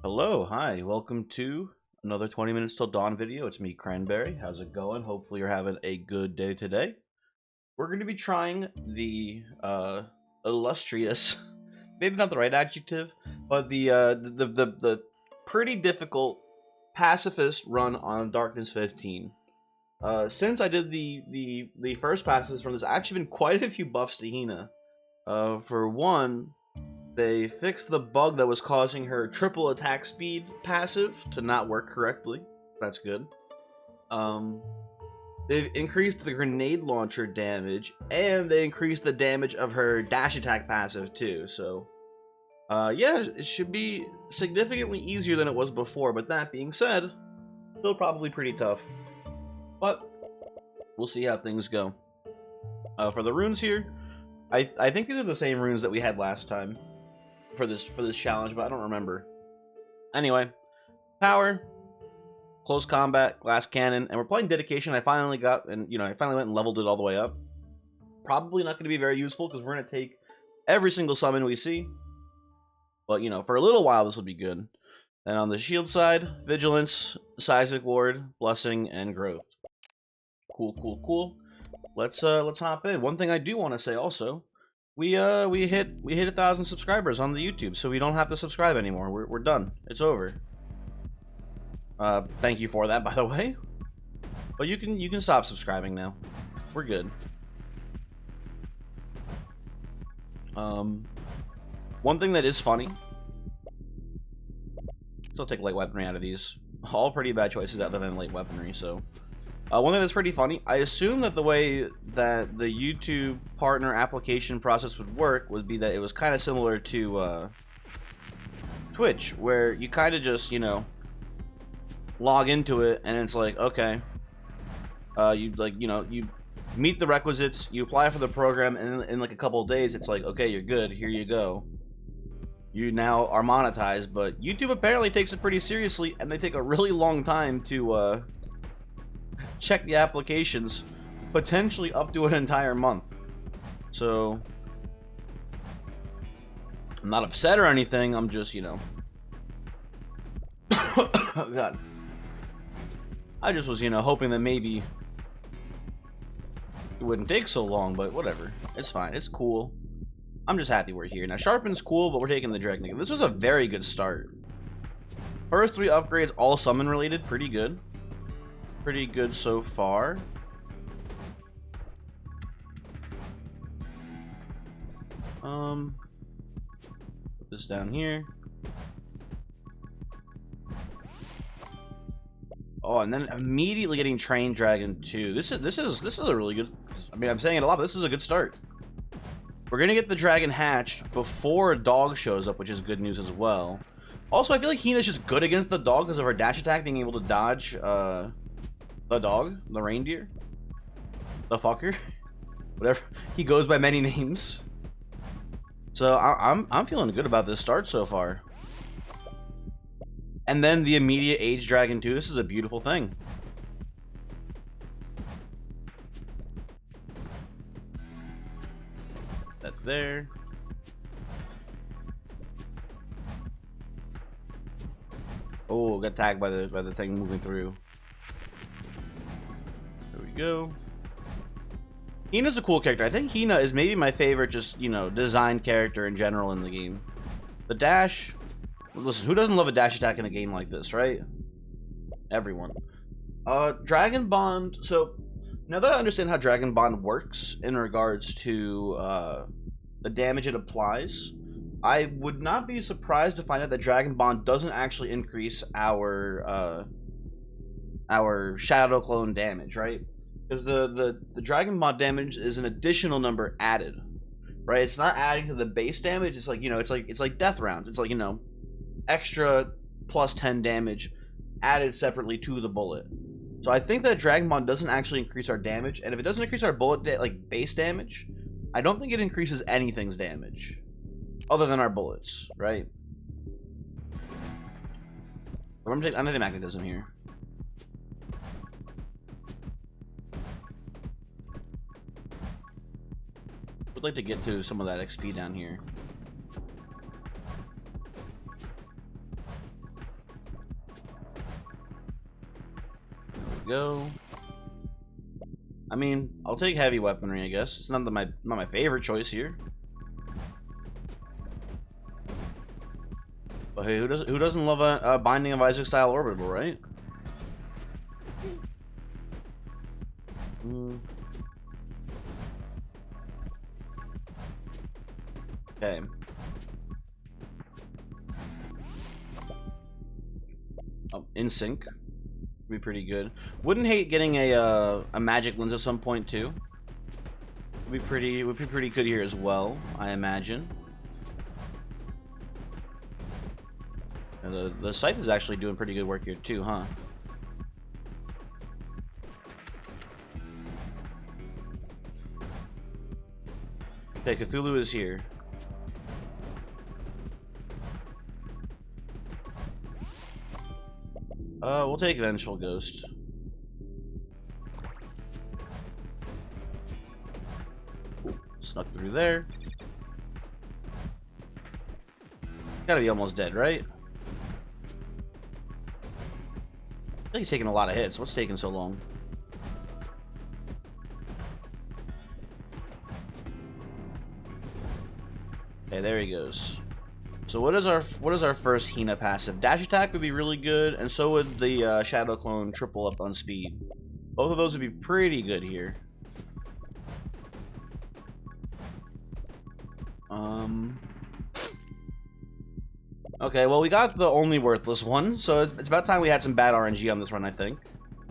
Hello, hi, welcome to another 20 minutes till dawn video. It's me, Cranberry. How's it going? Hopefully you're having a good day today. We're going to be trying the illustrious, maybe not the right adjective, but the pretty difficult Pacifist Run on Darkness 15. Since I did the first Pacifist Run, there's actually been quite a few buffs to Hina. For one, they fixed the bug that was causing her triple attack speed passive to not work correctly. That's good. They've increased the grenade launcher damage, and they increased the damage of her dash attack passive too. So, yeah, it should be significantly easier than it was before. But that being said, still probably pretty tough. But we'll see how things go. For the runes here, I think these are the same runes that we had last time for this challenge, but I don't remember. Anyway, power, close combat, glass cannon, and we're playing dedication. I finally got, and I finally went and leveled it all the way up. Probably not going to be very useful because we're going to take every single summon we see. But for a little while this will be good. And on the shield side, vigilance, seismic ward, blessing, and growth. Cool. Let's hop in. One thing I do want to say also, we hit 1,000 subscribers on the YouTube, so we don't have to subscribe anymore. We're done. It's over. Thank you for that, by the way. But you can stop subscribing now. We're good. One thing that is funny. Still take light weaponry out of these. All pretty bad choices other than light weaponry. So. One thing that's pretty funny, I assume that the way that the YouTube partner application process would work would be that it was kind of similar to Twitch, where you kind of just, log into it and it's like, okay, you meet the requisites, you apply for the program, and in like a couple of days, it's like, okay, you're good, here you go. You now are monetized, but YouTube apparently takes it pretty seriously, and they take a really long time to, check the applications, potentially up to an entire month. So I'm not upset or anything, I'm just, oh god, I just was, hoping that maybe it wouldn't take so long, but whatever, it's fine, it's cool. I'm just happy we're here. Now Sharpen's cool, but we're taking the Dragon. This was a very good start. First 3 upgrades, all summon related, pretty good. Pretty good so far. Put this down here. Oh, and then immediately getting Train Dragon 2. This is a really good. I mean, I'm saying it a lot, but this is a good start. We're gonna get the dragon hatched before a dog shows up, which is good news as well. Also, I feel like Hina's just good against the dog because of her dash attack, being able to dodge the dog, the reindeer, the fucker, whatever. He goes by many names. So I'm feeling good about this start so far. And then the immediate Age Dragon 2. This is a beautiful thing. That's there. Oh, got tagged by the thing moving through. There we go. Hina's a cool character. I think Hina is maybe my favorite, just, design character in general in the game. The dash. Listen, who doesn't love a dash attack in a game like this, right? Everyone. Dragon Bond. So, now that I understand how Dragon Bond works in regards to the damage it applies, I would not be surprised to find out that Dragon Bond doesn't actually increase our Shadow Clone damage, right? Because the Dragon Bond damage is an additional number added, right? It's not adding to the base damage. It's like, it's like death rounds. It's like, extra plus 10 damage added separately to the bullet. So I think that Dragon Bond doesn't actually increase our damage, and if it doesn't increase our bullet base damage, I don't think it increases anything's damage other than our bullets, right? I'm gonna take magnetism here. Would like to get to some of that XP down here. go. I mean, I'll take heavy weaponry, I guess. It's not my favorite choice here. But hey, who doesn't love a Binding of Isaac style orbital, right? Okay. Oh, in sync. Be pretty good. Wouldn't hate getting a magic lens at some point too. Would be pretty good here as well, I imagine. And the scythe is actually doing pretty good work here too, huh? Okay, Cthulhu is here. We'll take Vengeful Ghost. Snuck through there. Gotta be almost dead, right? I think he's taking a lot of hits. What's taking so long? Okay, there he goes. So what is our first Hina passive? Dash attack would be really good, and so would the Shadow Clone triple up on speed. Both of those would be pretty good here. Okay, well we got the only worthless one, so it's about time we had some bad RNG on this run, I think.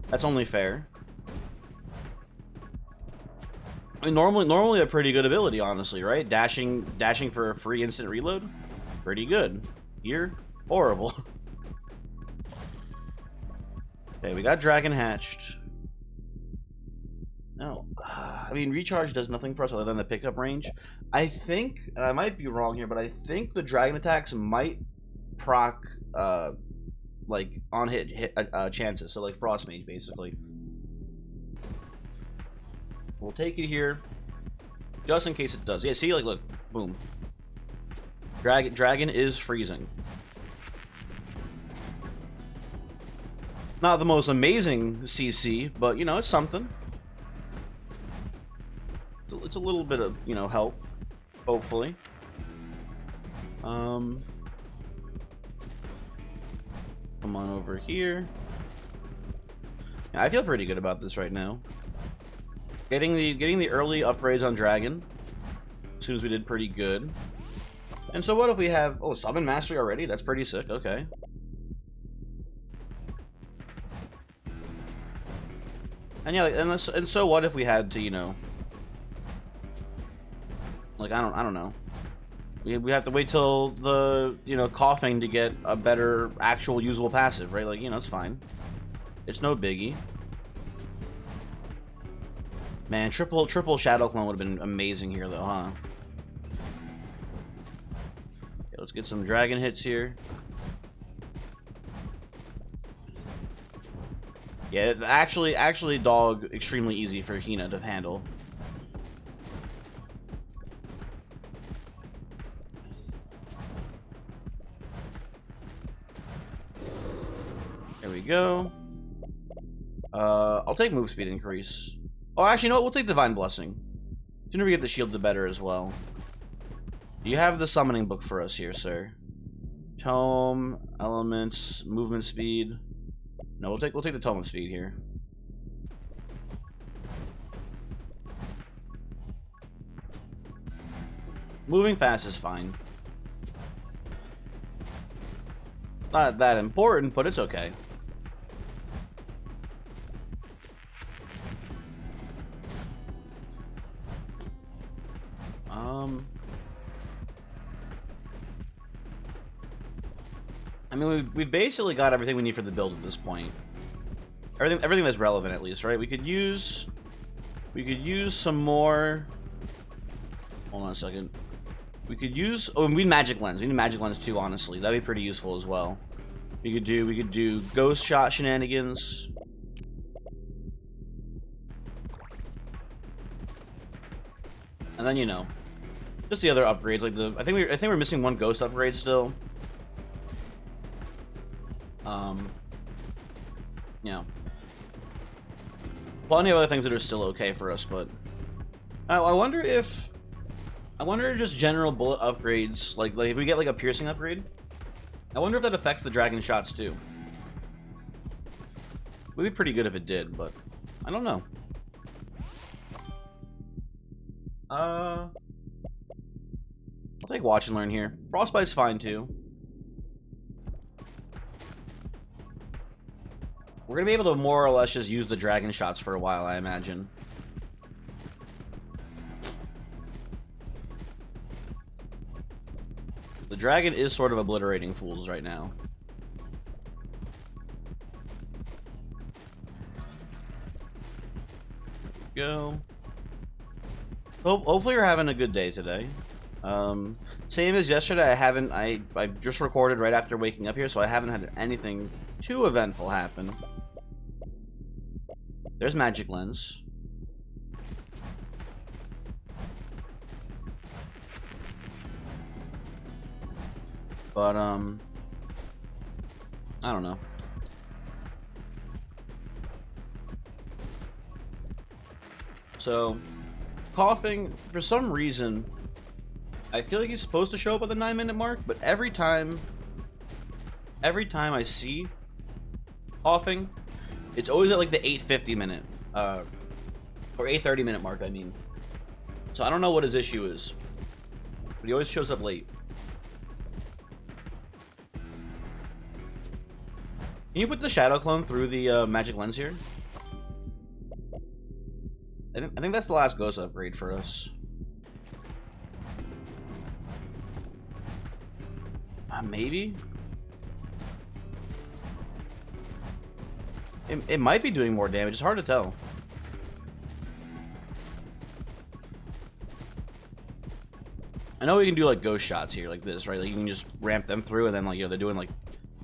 That's only fair. I mean, normally a pretty good ability, honestly, right? Dashing for a free instant reload, pretty good. Here, horrible. Okay, we got Dragon hatched. No, I mean recharge does nothing for us other than the pickup range. I think, and I might be wrong here, but I think the dragon attacks might proc like on hit chances, so like Frost Mage basically. We'll take it here, just in case it does. Yeah, see, like, look, boom. Dragon is freezing. Not the most amazing CC, but you know, it's something. It's a little bit of, you know, help, hopefully. Come on over here. Yeah, I feel pretty good about this right now. Getting the early upgrades on Dragon, as soon as we did pretty good. And so what if we have, oh, Summon Mastery already? That's pretty sick, okay. And yeah, and so what if we had to, you know, like, I don't know. We have to wait till the, you know, coughing to get a better actual usable passive, right? Like, you know, it's fine. It's no biggie. Man, triple Shadow Clone would have been amazing here, though, huh? Okay, let's get some dragon hits here. Yeah, actually, dog extremely easy for Hina to handle. There we go. I'll take move speed increase. Oh, actually, you know what? We'll take Divine Blessing. The sooner we get the shield, the better as well. Do you have the summoning book for us here, sir? Tome, elements, movement speed. No, we'll take the tome of speed here. Moving fast is fine. Not that important, but it's okay. I mean, we've basically got everything we need for the build at this point. Everything that's relevant, at least, right? We could use some more. Hold on a second. We could use. Oh, we need Magic Lens. We need Magic Lens too. Honestly, that'd be pretty useful as well. We could do Ghost Shot shenanigans. And then, you know, just the other upgrades, like I think we're missing one Ghost upgrade still. Yeah. Plenty of other things that are still okay for us, but I wonder if just general bullet upgrades, like if we get like a piercing upgrade, I wonder if that affects the dragon shots too. It would be pretty good if it did, but I don't know. I'll take watch and learn here. Frostbite's fine too. We're gonna be able to more or less just use the dragon shots for a while, I imagine. The dragon is sort of obliterating fools right now. Go. Hopefully you're having a good day today. Same as yesterday, I just recorded right after waking up here, so I haven't had anything too eventful happen. There's Magic Lens. But, I don't know. So, coughing, for some reason, I feel like he's supposed to show up at the 9-minute mark, but every time I see coughing, it's always at like the 8:50 minute, or 8:30 minute mark, I mean. So I don't know what his issue is, but he always shows up late. Can you put the shadow clone through the magic lens here? I think that's the last ghost upgrade for us. Maybe? It might be doing more damage. It's hard to tell. I know we can do like ghost shots here like this, right? Like you can just ramp them through and then like, you know, they're doing like,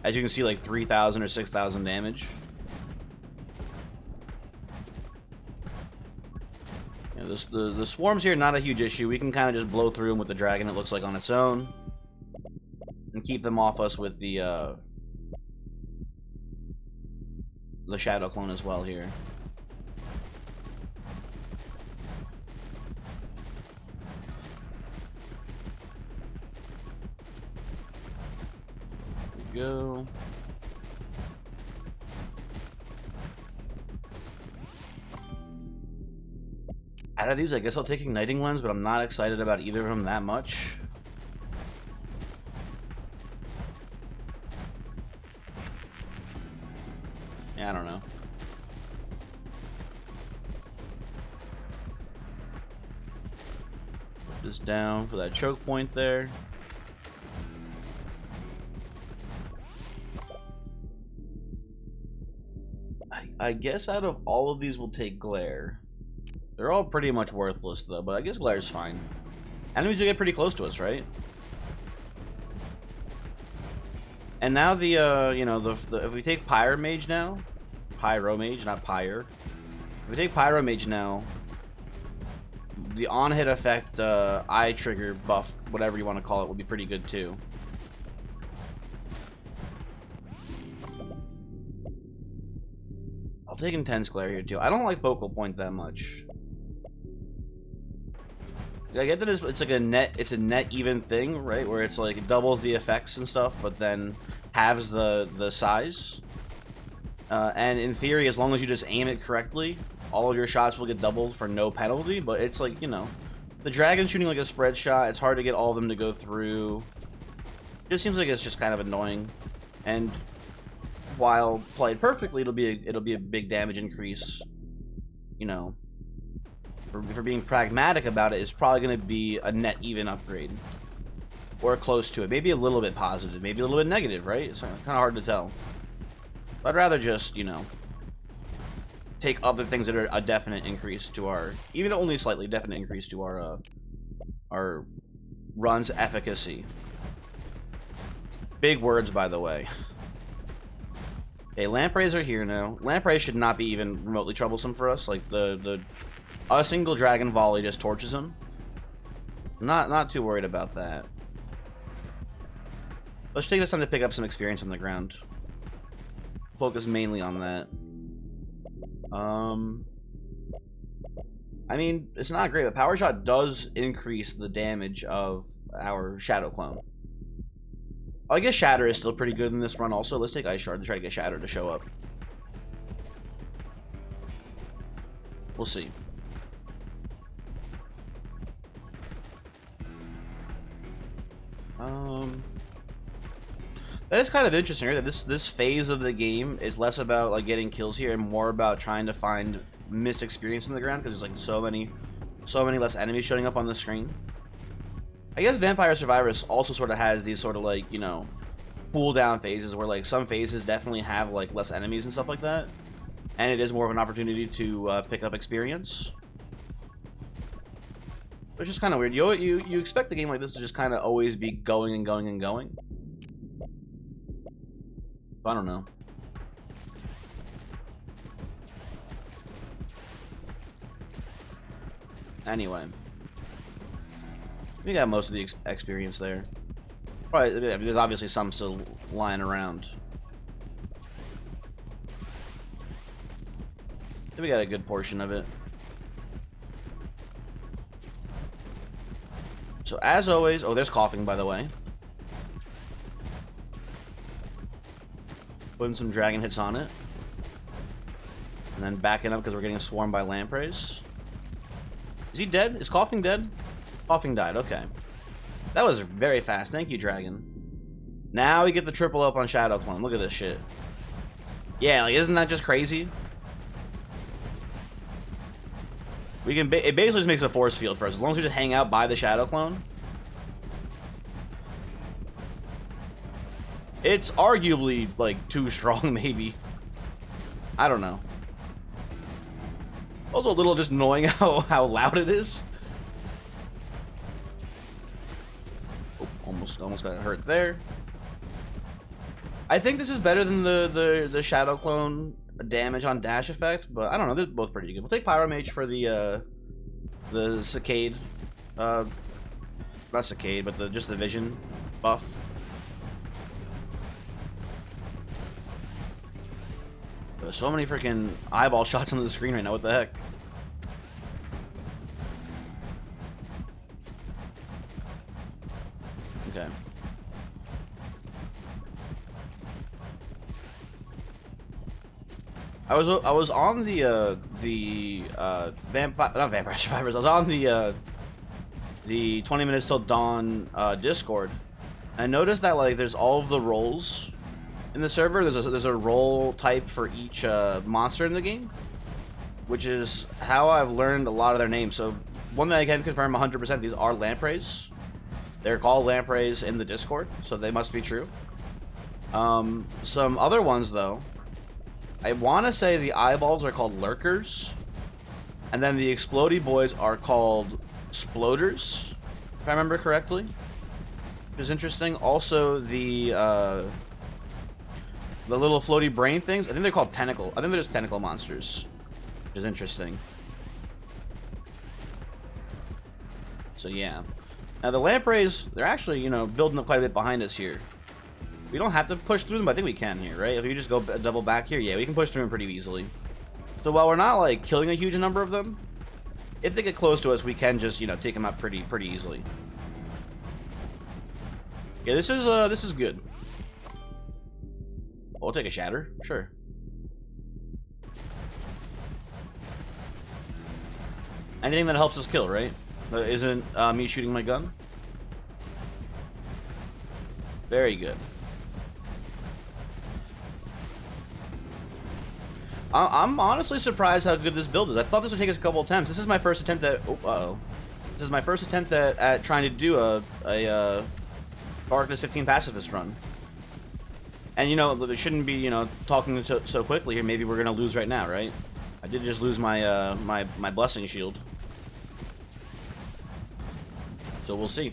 as you can see, like 3,000 or 6,000 damage. You know, the swarms here, not a huge issue. We can kind of just blow through them with the dragon, it looks like, on its own. And keep them off us with the shadow clone as well here. Go. Out of these, I guess I'll take Igniting Lens, but I'm not excited about either of them that much. Yeah, I don't know. Put this down for that choke point there. I guess out of all of these we'll take Glare. They're all pretty much worthless though, but I guess Glare's fine. Enemies will get pretty close to us, right? And now the you know, if we take Pyromage now, Pyromage, not Pyre. If we take Pyromage now, the on-hit effect, eye trigger buff, whatever you want to call it, would be pretty good too. I'll take Intense Glare here too. I don't like Focal Point that much. I get that it's like a net even thing, right? Where it's like it doubles the effects and stuff, but then halves the size. And in theory, as long as you just aim it correctly, all of your shots will get doubled for no penalty. But it's like, you know, the dragon's shooting like a spread shot. It's hard to get all of them to go through. It just seems like it's just kind of annoying. And while played perfectly, it'll be a big damage increase. You know, for being pragmatic about it, it's probably going to be a net even upgrade, or close to it. Maybe a little bit positive, maybe a little bit negative, right? It's kind of hard to tell. But I'd rather just, you know, take other things that are a definite increase to our, even only slightly definite increase to our run's efficacy. Big words, by the way. Okay, Lampreys are here now. Lamprey should not be even remotely troublesome for us. Like a single dragon volley just torches him. Not too worried about that. Let's take this time to pick up some experience on the ground. Focus mainly on that. I mean, it's not great, but Power Shot does increase the damage of our Shadow Clone. Oh, I guess Shatter is still pretty good in this run also. Let's take Ice Shard to try to get Shatter to show up. We'll see. That is kind of interesting, right? That this phase of the game is less about like getting kills here and more about trying to find missed experience in the ground because there's like so many less enemies showing up on the screen. I guess Vampire Survivors also sort of has these sort of like, you know, cooldown phases where like some phases definitely have like less enemies and stuff like that, and it is more of an opportunity to pick up experience. Which is kind of weird. You expect a game like this to just kind of always be going and going and going. I don't know. Anyway, we got most of the experience there. Probably there's obviously some still lying around. I think we got a good portion of it. So as always, oh, there's coughing by the way. Putting some dragon hits on it. And then backing up because we're getting swarmed by lampreys. Is he dead? Is coughing dead? Coughing died, okay. That was very fast. Thank you, dragon. Now we get the triple up on Shadow Clone. Look at this shit. Yeah, like, isn't that just crazy? We can it basically just makes a force field for us. As long as we just hang out by the Shadow Clone. It's arguably, like, too strong, maybe. I don't know. Also a little just annoying how loud it is. Oh, almost got hurt there. I think this is better than the Shadow Clone damage on dash effect, but I don't know, they're both pretty good. We'll take Pyromage for the Cicade. Not Cicade, but just the Vision buff. There's so many freaking eyeball shots on the screen right now, what the heck? Okay. I was on the not Vampire Survivors. I was on the 20 minutes till dawn Discord. I noticed that like there's all of the roles in the server. There's a role type for each monster in the game, which is how I've learned a lot of their names. So one thing I can confirm 100%, these are lampreys. They're called lampreys in the Discord, so they must be true. Some other ones though, I want to say the eyeballs are called lurkers, and then the explodey boys are called sploders, if I remember correctly, which is interesting. Also the little floaty brain things, I think they're called tentacle. I think they're just tentacle monsters, which is interesting. So yeah. Now the lampreys, they're actually, you know, building up quite a bit behind us here. We don't have to push through them, but I think we can here, right? If we just go double back here, yeah, we can push through them pretty easily. So while we're not, like, killing a huge number of them, if they get close to us, we can just, you know, take them out pretty easily. Yeah, this is good. We'll take a shatter, sure. Anything that helps us kill, right? Isn't me shooting my gun? Very good. I'm honestly surprised how good this build is. I thought this would take us a couple attempts. This is my first attempt at... Oh, uh-oh. This is my first attempt at trying to do a Darkness 15 Pacifist Run. And, you know, it shouldn't be, you know, talking so quickly here. Maybe we're going to lose right now, right? I did just lose my, my Blessing Shield. So we'll see.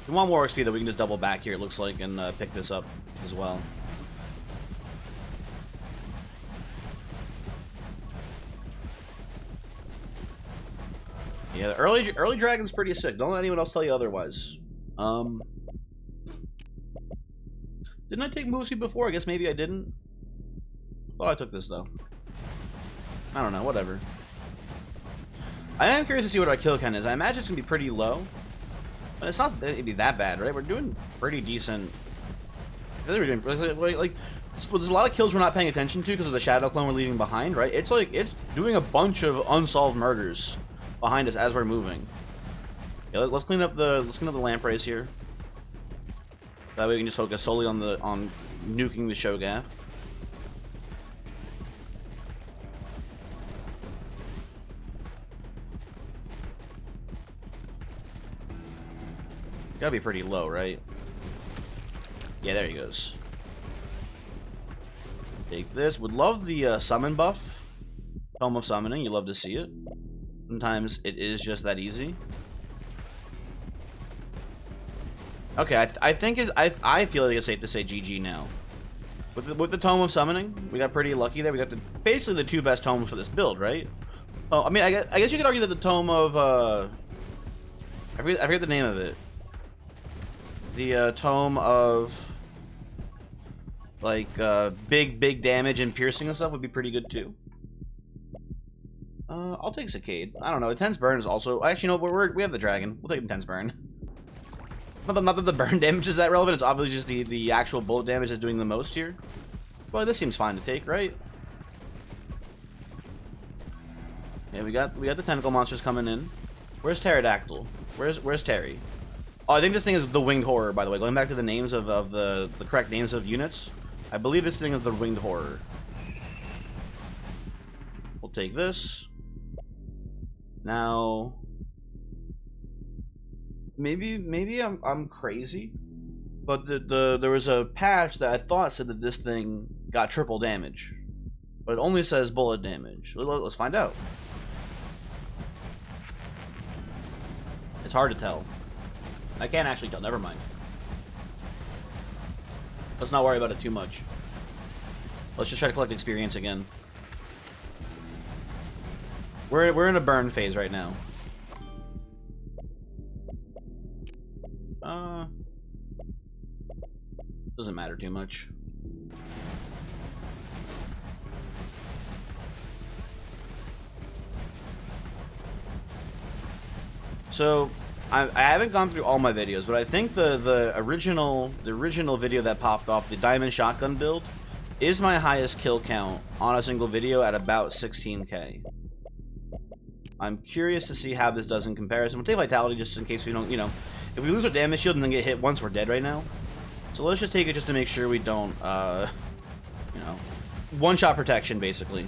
We want more XP that we can just double back here, it looks like, and pick this up as well. Yeah, the early dragon's pretty sick. Don't let anyone else tell you otherwise. Didn't I take Moosey before? I guess maybe I didn't. Thought I took this, though. I don't know, whatever. I am curious to see what our kill count is. I imagine it's going to be pretty low. But it's not going to be that bad, right? We're doing pretty decent. I think we're doing, like, there's a lot of kills we're not paying attention to because of the shadow clone we're leaving behind, right? It's like, it's doing a bunch of unsolved murders behind us as we're moving. Yeah, let's clean up the lampreys here. That way we can just focus solely on nuking the Shogath. Gotta be pretty low, right? Yeah, there he goes. Take this. Would love the summon buff. Tome of Summoning. You love to see it. Sometimes it is just that easy. Okay, I think I feel like it's safe to say GG now. With the Tome of Summoning, we got pretty lucky there. We got basically the two best tomes for this build, right? Oh, I mean, I guess you could argue that the Tome of I forget the name of it. The Tome of like big damage and piercing and stuff would be pretty good too. I'll take Saccade. I don't know. Intense Burn is also actually no. We have the dragon. We'll take Intense Burn. Not that the burn damage is that relevant. It's obviously just the actual bullet damage that's doing the most here. Well, this seems fine to take, right? Yeah, we got the tentacle monsters coming in. Where's Pterodactyl? Where's Terry? Oh, I think this thing is the Winged Horror, by the way. Going back to the names of the correct names of units, I believe this thing is the Winged Horror. We'll take this. Now, maybe I'm crazy, but there was a patch that I thought said that this thing got triple damage, but it only says bullet damage. Let's find out. It's hard to tell. I can't actually tell. Never mind. Let's not worry about it too much. Let's just try to collect experience again. We're in a burn phase right now. Doesn't matter too much. So I haven't gone through all my videos, but I think the original video that popped off, the diamond shotgun build, is my highest kill count on a single video at about 16k. I'm curious to see how this does in comparison. We'll take Vitality just in case we don't, you know, if we lose our damage shield and then get hit once, we're dead right now. So let's just take it just to make sure we don't, you know, one-shot protection, basically.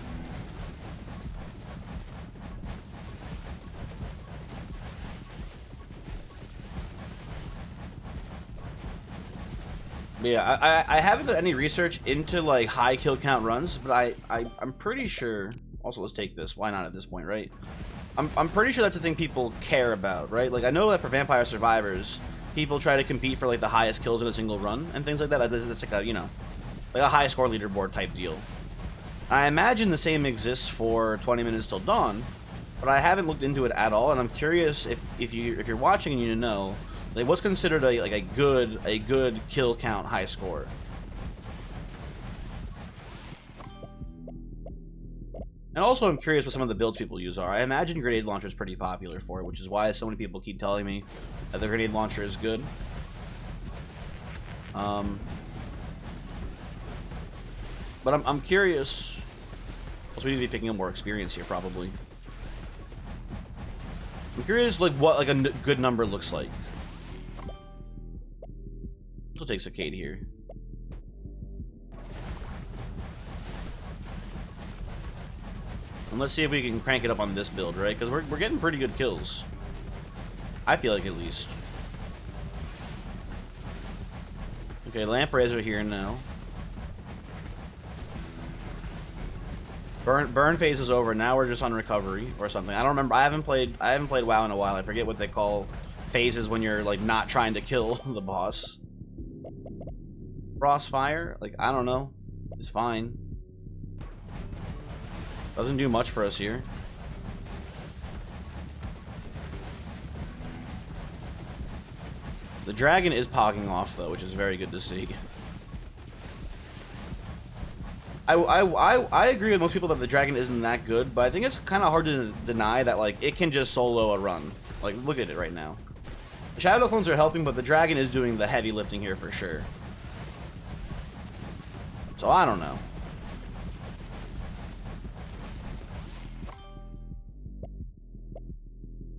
Yeah, I haven't done any research into, like, high kill count runs, but I'm pretty sure... Also, let's take this. Why not at this point, right? I'm pretty sure that's the thing people care about, right? Like, I know that for Vampire Survivors, people try to compete for, like, the highest kills in a single run and things like that. That's like a, you know, like a high score leaderboard type deal. I imagine the same exists for 20 Minutes Till Dawn, but I haven't looked into it at all, and I'm curious if you're watching and you know, like, what's considered a good kill count high score. And also, I'm curious what some of the builds people use are. I imagine grenade launcher is pretty popular for it, which is why so many people keep telling me that the grenade launcher is good. But I'm curious. Also, we need to be picking up more experience here, probably. I'm curious, like, what like a good number looks like. We'll take Saccade here. And let's see if we can crank it up on this build, right? Because we're getting pretty good kills. I feel like, at least. Okay, lampreys are here now. Burn phase is over. Now we're just on recovery or something. I don't remember. I haven't played WoW in a while. I forget what they call phases when you're like not trying to kill the boss. Frostfire, like, I don't know. It's fine. Doesn't do much for us here. The dragon is pogging off, though, which is very good to see. I agree with most people that the dragon isn't that good, but I think it's kind of hard to deny that like it can just solo a run. Like look at it right now. The shadow clones are helping, but the dragon is doing the heavy lifting here for sure. So I don't know.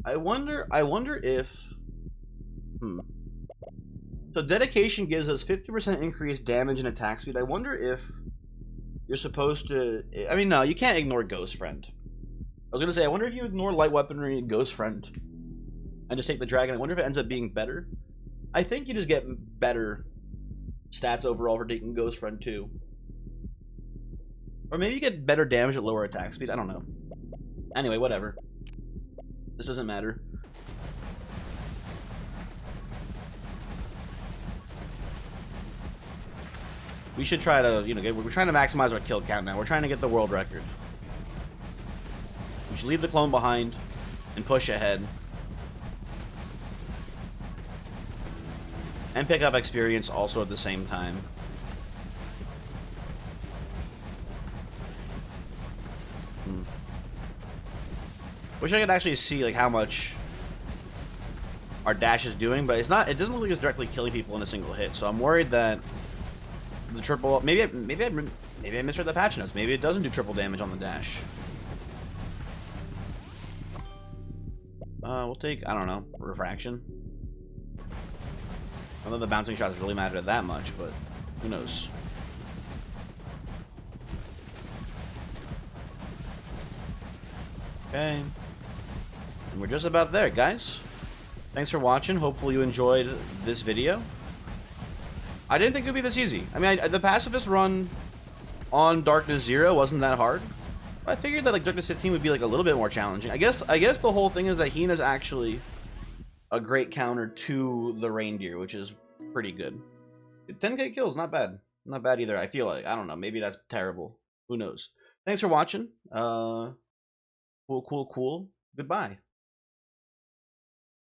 I wonder if So dedication gives us 50% increased damage and attack speed. I wonder if you're supposed to... I mean, no, you can't ignore Ghost Friend. I was going to say, I wonder if you ignore light weaponry and Ghost Friend and just take the dragon. I wonder if it ends up being better. I think you just get better stats overall for taking Ghost Friend too. Or maybe you get better damage at lower attack speed. I don't know. Anyway, whatever. This doesn't matter. We should try to, you know, we're trying to maximize our kill count now. We're trying to get the world record. We should leave the clone behind and push ahead. And pick up experience also at the same time. Wish I could actually see like how much our dash is doing, but it's not. It doesn't look like it's directly killing people in a single hit. So I'm worried that the triple. Maybe I misread the patch notes. Maybe it doesn't do triple damage on the dash. We'll take, I don't know, refraction. I don't know if the bouncing shots really matter that much, but who knows. Okay. And we're just about there, guys. Thanks for watching. Hopefully you enjoyed this video. I didn't think it would be this easy. I mean, the Pacifist Run on Darkness 0 wasn't that hard. I figured that like Darkness 15 would be like a little bit more challenging. I guess the whole thing is that Hina's actually a great counter to the reindeer, which is pretty good. 10k kills, not bad. Not bad either, I feel like. I don't know, maybe that's terrible. Who knows? Thanks for watching. Cool. Goodbye.